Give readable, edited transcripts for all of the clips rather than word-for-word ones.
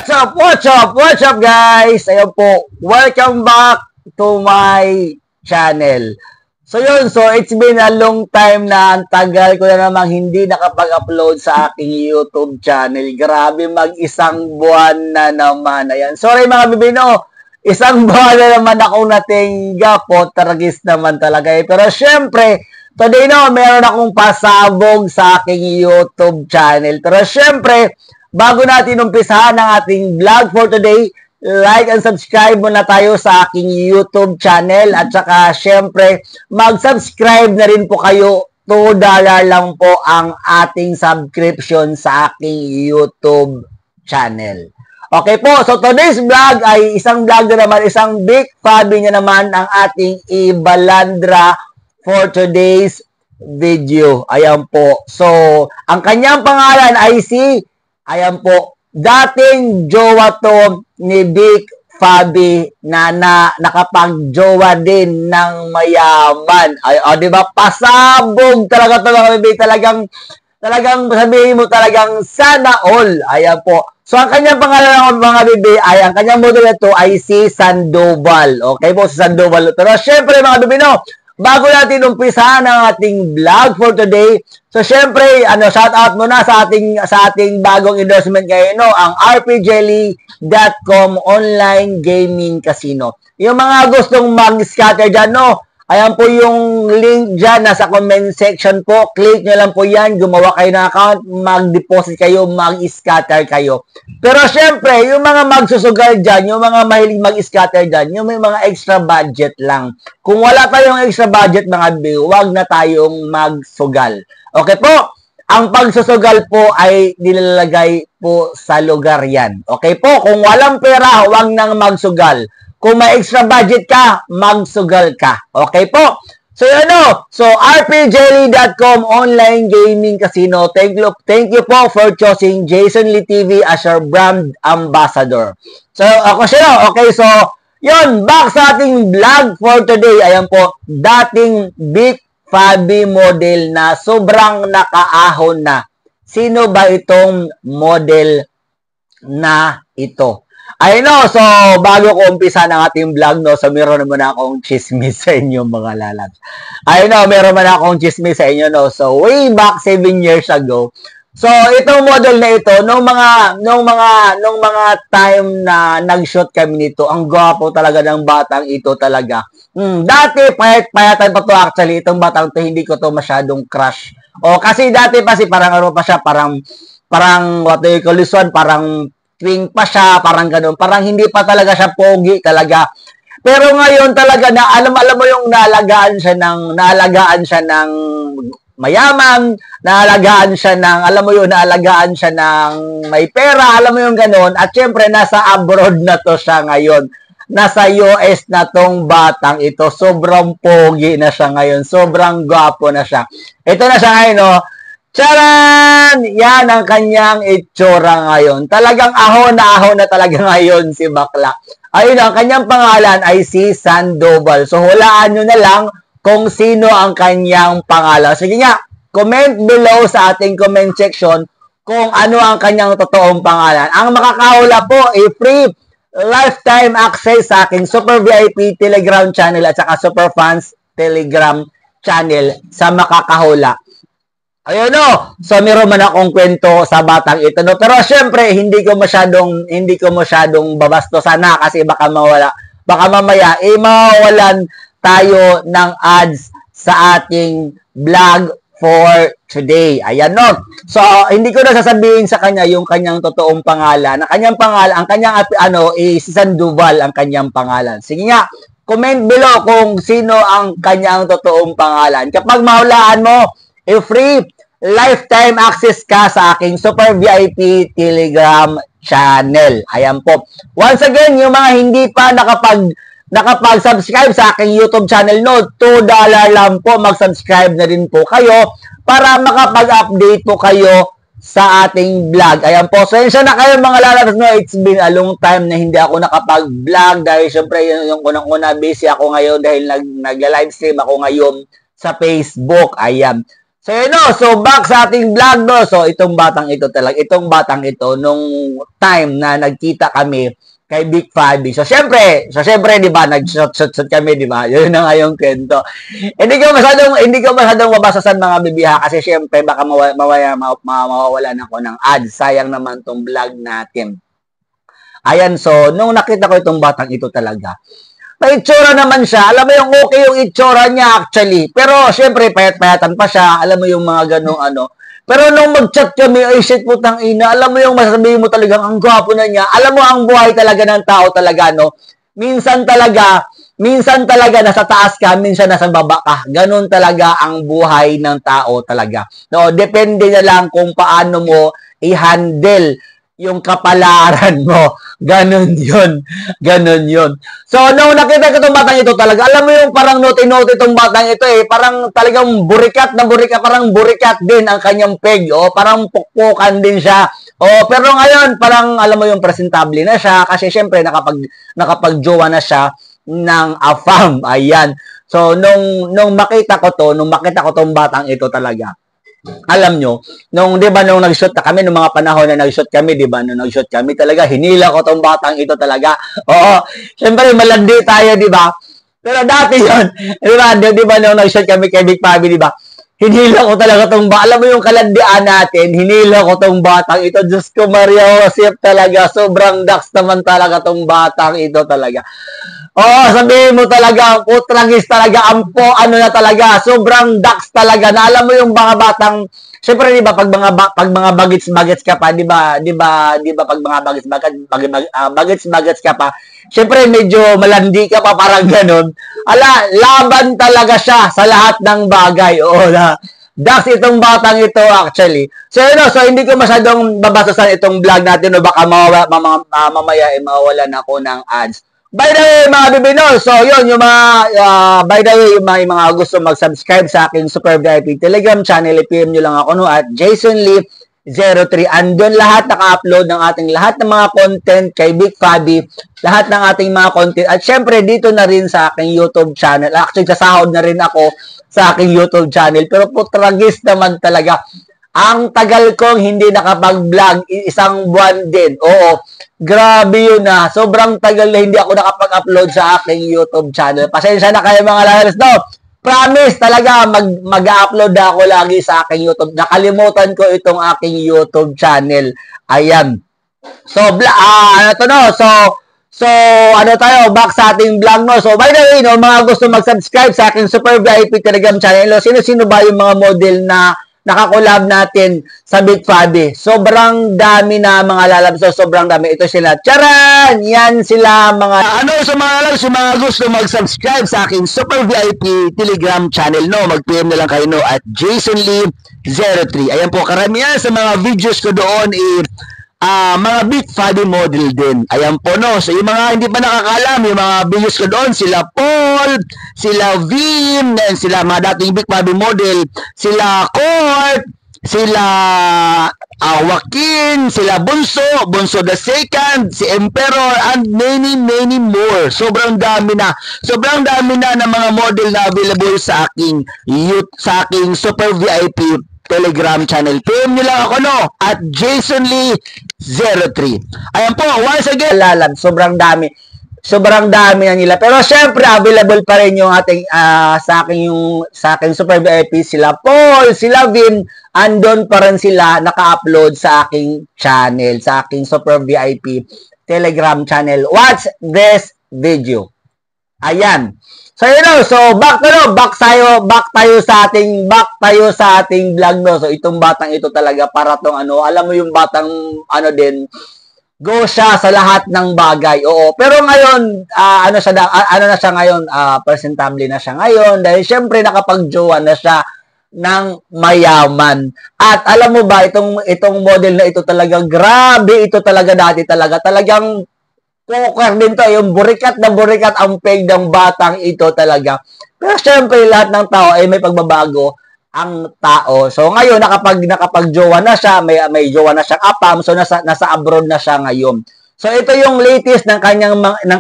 What's up? What's up? What's up, guys? Ayun po, welcome back to my channel. So yun, it's been a long time na ang tagal ko na namang hindi nakapag-upload sa aking YouTube channel. Grabe, mag-isang buwan na naman. Ayan, sorry mga bibino, isang buwan na naman akong natingga po, taragis naman talaga eh. Pero syempre, today meron akong pasabog sa aking YouTube channel. Pero syempre, bago natin umpisahan ang ating vlog for today, like and subscribe muna tayo sa aking YouTube channel. At saka, syempre, mag-subscribe na rin po kayo. $2 lang po ang ating subscription sa aking YouTube channel. Okay po, so today's vlog ay isang vlog na naman, isang big Fabi niya naman ang ating ibalandra for today's video. Ayan po. So, ang kanyang pangalan ay ayan po, dating jowa to ni Big Fabi na nakapag-jowa din ng mayaman. Ay, di ba? Pasabog talaga to mga baby. Talagang sabihin mo talagang sana all. Ayan po. So, ang kanyang pangalan ng mga baby ay, ang kanyang model ito ay si Sandoval. Okay po, si Sandoval. Pero syempre mga baby, bago natin umpisahan ang ating vlog for today, so syempre, shout out muna sa ating bagong endorsement ngayon, ang rpjelly.com online gaming casino. Yung mga gustong mag-scatter dyan, ayan po yung link dyan, nasa comment section po. Click nyo lang po yan, gumawa kayo ng account, mag-deposit kayo, mag-scatter kayo. Pero syempre, yung mga magsusugal dyan, yung mga mahilig mag-scatter dyan, yung may mga extra budget lang. Kung wala tayong extra budget mga bill, wag na tayong magsugal. Okay po? Ang pagsusugal po ay nilalagay po sa lugar yan. Okay po? Kung walang pera, wag nang magsugal. Kung may extra budget ka, magsugal ka. Okay po? So, So, rpjelly.com online gaming casino. Thank you po for choosing Jason Lee TV as your brand ambassador. So, ako siya. Okay, so, yun. Back sa ating vlog for today. Ayan po, dating Big Fabi model na sobrang nakaahon na. Sino ba itong model na ito? So, bago ko umpisa ng ating vlog, so meron naman akong chismis sa inyo, mga lalabs. Meron man akong chismis sa inyo, So, way back 7 years ago, so, itong model na ito, nung mga time na nag-shoot kami nito, ang gwapo talaga ng batang ito talaga. Dati, payatan pa to actually, itong batang to, hindi ko to masyadong crush. Kasi dati pa parang pa siya, parang, what do you call this one, parang, twing pa siya, parang ganun. Parang hindi pa talaga siya pogi talaga. Pero ngayon talaga na alam mo yung naalagaan siya ng mayaman, naalagaan siya ng may pera, alam mo yung ganun. At syempre nasa abroad na to siya ngayon. Nasa US na tong batang ito. Sobrang pogi na siya ngayon. Sobrang gwapo na siya. Ito na siya ngayon, Charan! Yan ang kanyang itsura ngayon. Talagang ahon na talaga ngayon si Bakla. Ayun, ang kanyang pangalan ay si Sandoval. So, hulaan nyo na lang kung sino ang kanyang pangalan. Sige nga, comment below sa ating comment section kung ano ang kanyang totoong pangalan. Ang makakahula po ay free lifetime access sa aking Super VIP Telegram channel at saka Super Fans Telegram channel sa makakahula. Ayun So, meron man akong kwento sa batang ito, Pero syempre, hindi ko masyadong babasto sana kasi baka mamaya, mawawalan tayo ng ads sa ating vlog for today. Ayan, So, hindi ko na sasabihin sa kanya yung kanyang totoong pangalan. Ang kanyang si Sandoval ang kanyang pangalan. Sige nga, comment below kung sino ang kanyang totoong pangalan. Kapag mahulaan mo, free lifetime access ka sa aking Super VIP Telegram channel. Ayan po. Once again, yung mga hindi pa nakapag-subscribe sa aking YouTube channel, $2 lang po. Mag-subscribe na rin po kayo para makapag-update po kayo sa ating vlog. Ayan po. So, yun siya na kayo mga lalabas. It's been a long time na hindi ako nakapag-vlog dahil syempre yung unang-una busy ako ngayon dahil nagla-livestream ako ngayon sa Facebook. Ayan. So, yun no, so back sa ating vlog, no. So, itong batang ito, nung time na nagkita kami kay Big Fabi. So, syempre, di ba, nag-shot kami, di ba? Yun na nga yung kwento. Hindi ko masyadong mabasasan mga bibiha kasi syempre, baka mawawalan ako ng ads. Sayang naman tong vlog natin. Ayan, so, nung nakita ko itong batang ito talaga, may itsura naman siya. Alam mo yung okay yung itsura niya actually. Pero syempre payat-payatan pa siya. Alam mo yung mga ganong ano. Pero nung mag-chat kami, ay shit putang ina. Alam mo yung masasabihin mo talagang ang gwapo na niya. Alam mo ang buhay talaga ng tao talaga, no? Minsan talaga nasa taas ka, minsan nasa baba ka. Ganon talaga ang buhay ng tao talaga. No, depende na lang kung paano mo i-handle yung kapalaran mo. Ganon yun. So, nung nakita ko itong batang ito talaga, alam mo yung parang note-note itong batang ito eh. Parang talagang parang burikat din ang kanyang peg. O, parang pukpukan din siya. O, pero ngayon, parang alam mo yung presentable na siya. Kasi syempre, nakapag-jowa na siya ng afam. Ayan. So, nung makita ko tong batang ito talaga, alam nyo, di ba, nung nag-shoot na kami, nung mga panahon na nag-shoot kami, di ba, nung nag-shoot kami talaga, hinila ko tong batang ito talaga. Oo, syempre, malandi tayo, di ba? Pero dati yun, di ba, nung nag-shoot kami kay Big Fabi, di ba, hinila ko talaga tong batang, alam mo yung kalandian natin, hinila ko tong batang ito, Diyos ko, Maria Josep talaga, sobrang dax naman talaga tong batang ito talaga. Oo, sabihin mo talaga, putragis talaga, ano na talaga, sobrang dax talaga, na alam mo yung mga batang, syempre, di ba, pag mga bagets ka pa, di ba, pag mga bagets ka pa, syempre, medyo malandi ka pa, parang ganun. Laban talaga siya sa lahat ng bagay, oo na. Dax itong batang ito actually. So, so hindi ko masyadong babasasan itong vlog natin, no, baka mamaya mawawalan ako ng ads. By the way, mga bibino, so yun, yung mga, by the way, yung mga gusto mag-subscribe sa aking Super VIP Telegram channel, i-PM nyo lang ako, no, at Jason Lee 03. Andun lahat naka-upload ng ating lahat ng mga content kay Big Fabi, lahat ng ating mga content, at syempre, dito na rin sa aking YouTube channel. Actually, sasahod na rin ako sa aking YouTube channel, pero putragis naman talaga. Ang tagal kong hindi nakapag-vlog, isang buwan din. Oo, grabe yun na. Sobrang tagal na hindi ako nakapag-upload sa aking YouTube channel. Pasensya na kayo mga lalabas. No, promise talaga, mag-upload ako lagi sa aking YouTube. Nakalimutan ko itong aking YouTube channel. Ayan. So, ano tayo, back sa ating vlog, no? So, by the way, no, mga gusto mag-subscribe sa aking Super VIP Telegram channel, no? Sino-sino ba yung mga model na nakakolab natin sa Big Fabi? Sobrang dami na mga lalabs. So, sobrang dami. Ito sila. Charan! Yan sila mga... sa mga lalabs, yung mga gusto mag-subscribe sa aking Super VIP Telegram channel, no? Mag-PM na lang kayo, no? At Jason Lee 03. Ayan po, karamihan sa mga videos ko doon mga Big Fabi model din. Ayan po, no. So, yung mga hindi pa nakakalam, yung mga videos ko doon, sila Paul, sila Vim, sila mga dating Big Fabi model, sila Court, sila Joaquin, sila Bunso the Second, si Emperor, and many more. Sobrang dami na ng mga model na available sa aking Super VIP Telegram channel. PM nyo lang ako, no? At Jason Lee 03. Ayan po, once again, sobrang dami na nila. Pero syempre, available pa rin yung ating, sa aking Super VIP, sila Paul, sila Vin, andon pa rin sila naka-upload sa aking channel, sa aking Super VIP Telegram channel. Watch this video. Ayan. So, so back tayo sa ating vlog, no. So, itong batang ito talaga, para tong alam mo yung batang, go siya sa lahat ng bagay. Oo. Pero ngayon, na siya ngayon, presentable na siya ngayon, dahil syempre nakapag-jowa na siya ng mayaman. At alam mo ba, itong model na ito talaga, grabe ito talaga dati talagang poker din to, yung burikat ang peg ng batang ito talaga. Pero syempre, lahat ng tao ay may pagbabago ang tao. So ngayon, nakapag-jowa na siya, may jowa na siyang apam, so nasa abroad na siya ngayon. So ito yung latest ng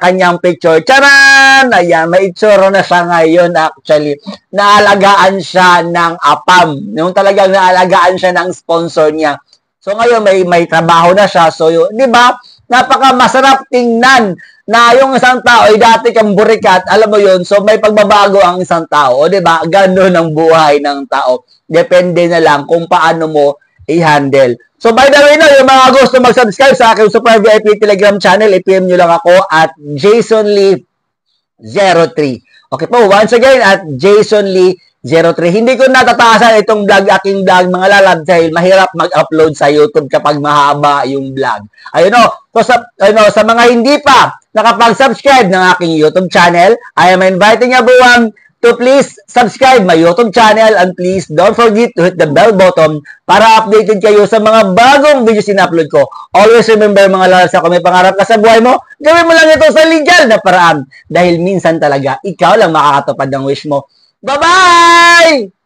kanyang picture. Charan! Ayan, may itsura na siya ngayon actually. Naalagaan siya ng APAM. Yung talagang naalagaan siya ng sponsor niya. So ngayon may trabaho na siya. So 'di ba? Napaka masarap tingnan na yung isang tao ay dati kang burikat, alam mo 'yun. So may pagbabago ang isang tao, 'di ba? Ganoon ang buhay ng tao. Depende na lang kung paano mo i-handle. So, by the way, no, yung mga gusto mag-subscribe sa aking Super VIP Telegram channel, i-PM nyo lang ako at JasonLee03. Okay po, once again, at JasonLee03. Hindi ko natataasan itong aking vlog, mga lalab, dahil mahirap mag-upload sa YouTube kapag mahaba yung vlog. Ayun o, so sa mga hindi pa nakapag-subscribe ng aking YouTube channel, I am inviting everyone to please subscribe my YouTube channel and please don't forget to hit the bell button para updated kayo sa mga bagong videos in-upload ko. Always remember mga lalasa, kung may pangarap ka sa buhay mo, gawin mo lang ito sa legal na paraan dahil minsan talaga ikaw lang makakatupad ng wish mo. Bye-bye!